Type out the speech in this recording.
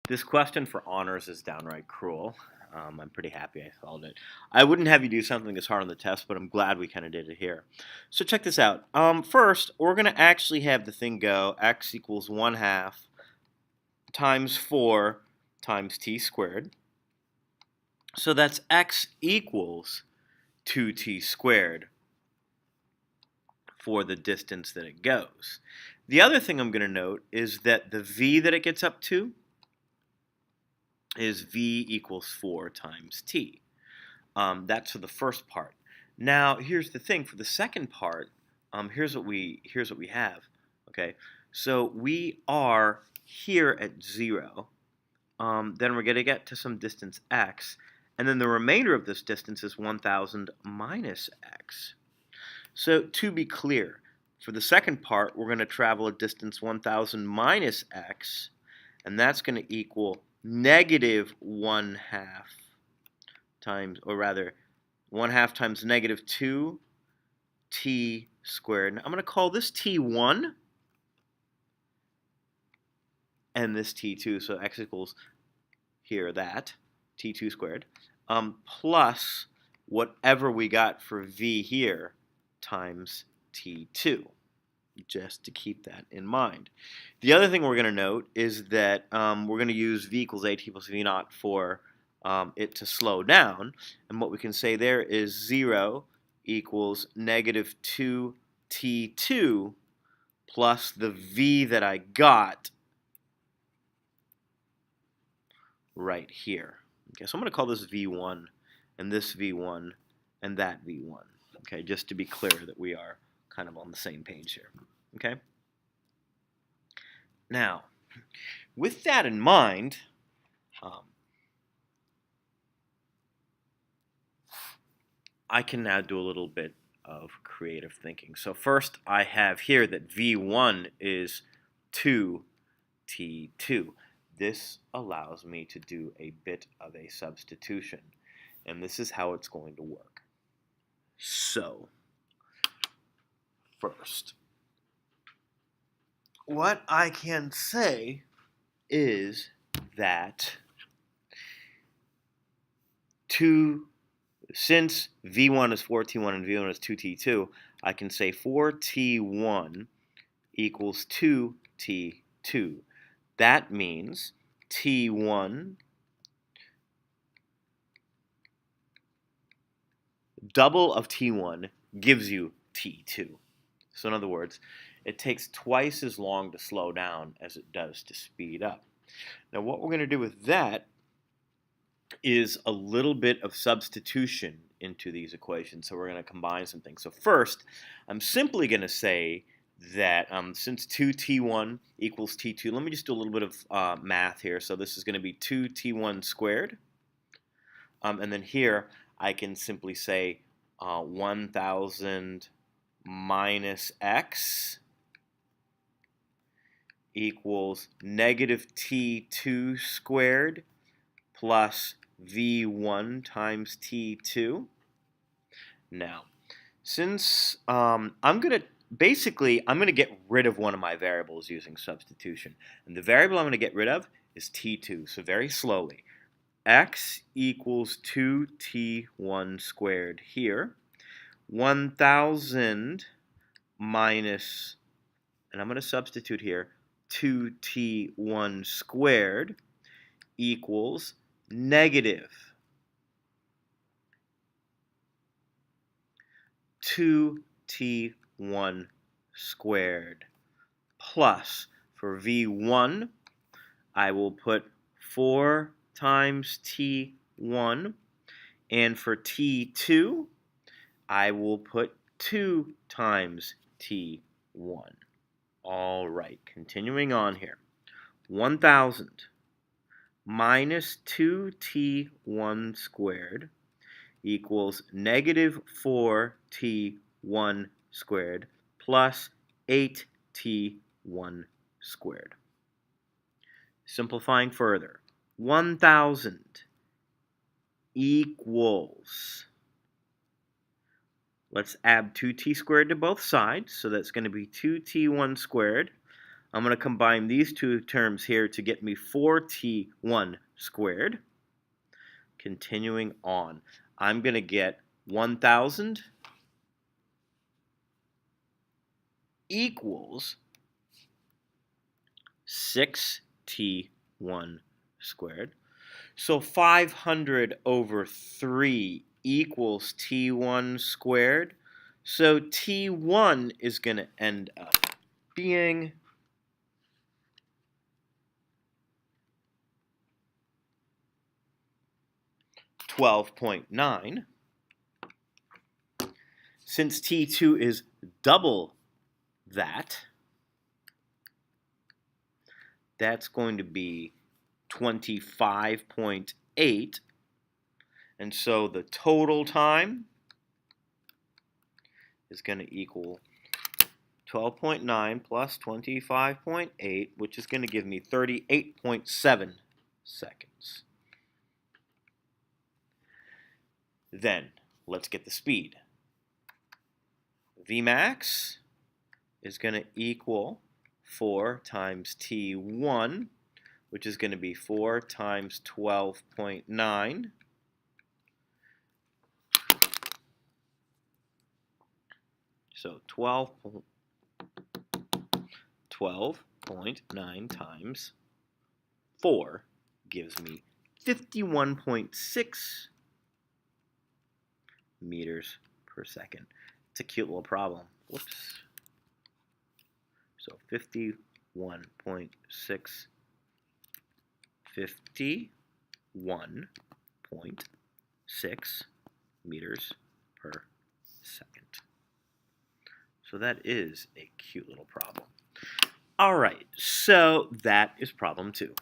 This question for honors is downright cruel. I'm pretty happy I solved it. I wouldn't have you do something as hard on the test, but I'm glad we kind of did it here. So check this out. First, we're going to actually have the thing go x equals 1/2 times 4 times t squared. So that's x equals 2t squared for the distance that it goes. The other thing I'm going to note is that the v that it gets up to is v equals 4 times t. That's for the first part. Now, here's the thing. For the second part, here's what we have. Okay, so we are here at 0. Then we're going to get to some distance x, and then the remainder of this distance is 1,000 minus x. So to be clear, for the second part, we're going to travel a distance 1,000 minus x, and that's going to equal negative 1/2 times, or rather, 1/2 times negative 2t squared. Now, I'm going to call this t1 and this t2, so x equals here that, t2 squared, plus whatever we got for v here times t2, just to keep that in mind. The other thing we're going to note is that we're going to use v equals at plus v naught for it to slow down, and what we can say there is 0 equals negative 2t2 plus the v that I got right here. Okay, so I'm going to call this v1 and this v1 and that v1. Okay, just to be clear that we are kind of on the same page here. Okay. Now, with that in mind, I can now do a little bit of creative thinking. So first, I have here that v1 is 2t2. This allows me to do a bit of a substitution, and this is how it's going to work. So, first, what I can say is that since v1 is 4t1 and v1 is 2t2, I can say 4t1 equals 2t2. That means t1 double of t1 gives you t2. So in other words, it takes twice as long to slow down as it does to speed up. Now what we're going to do with that is a little bit of substitution into these equations. So we're going to combine some things. So first, I'm simply going to say that since 2t1 equals t2, let me just do a little bit of math here. So this is going to be 2t1 squared. And then here, I can simply say 1,000 minus x equals negative t2 squared plus v1 times t2. Now, since I'm going to get rid of one of my variables using substitution. And the variable I'm going to get rid of is t2. So very slowly, x equals 2t1 squared here. 1,000 minus, and I'm going to substitute here, 2t1 squared equals negative 2t1 squared plus, for v1, I will put 4 times t1, and for t2, I will put 2 times t1. All right, continuing on here. 1,000 minus 2t1 squared equals negative 4t1 squared plus 8t1 squared. Simplifying further, 1,000 equals, let's add 2t squared to both sides, so that's going to be 2t1 squared I'm going to combine these two terms here to get me 4t1 squared. Continuing on, I'm going to get 1,000 equals 6t1 squared. So 500 over 3 equals t1 squared. So t1 is going to end up being 12.9. Since t2 is double that, that's going to be 25.8. And so the total time is going to equal 12.9 plus 25.8, which is going to give me 38.7 seconds. Then, let's get the speed. Vmax is going to equal 4 times t1, which is going to be 4 times 12.9. So 12.9 times 4 gives me 51.6 meters per second. It's a cute little problem. Whoops. So 51.6 meters per second. So that is a cute little problem. All right, so that is problem 2.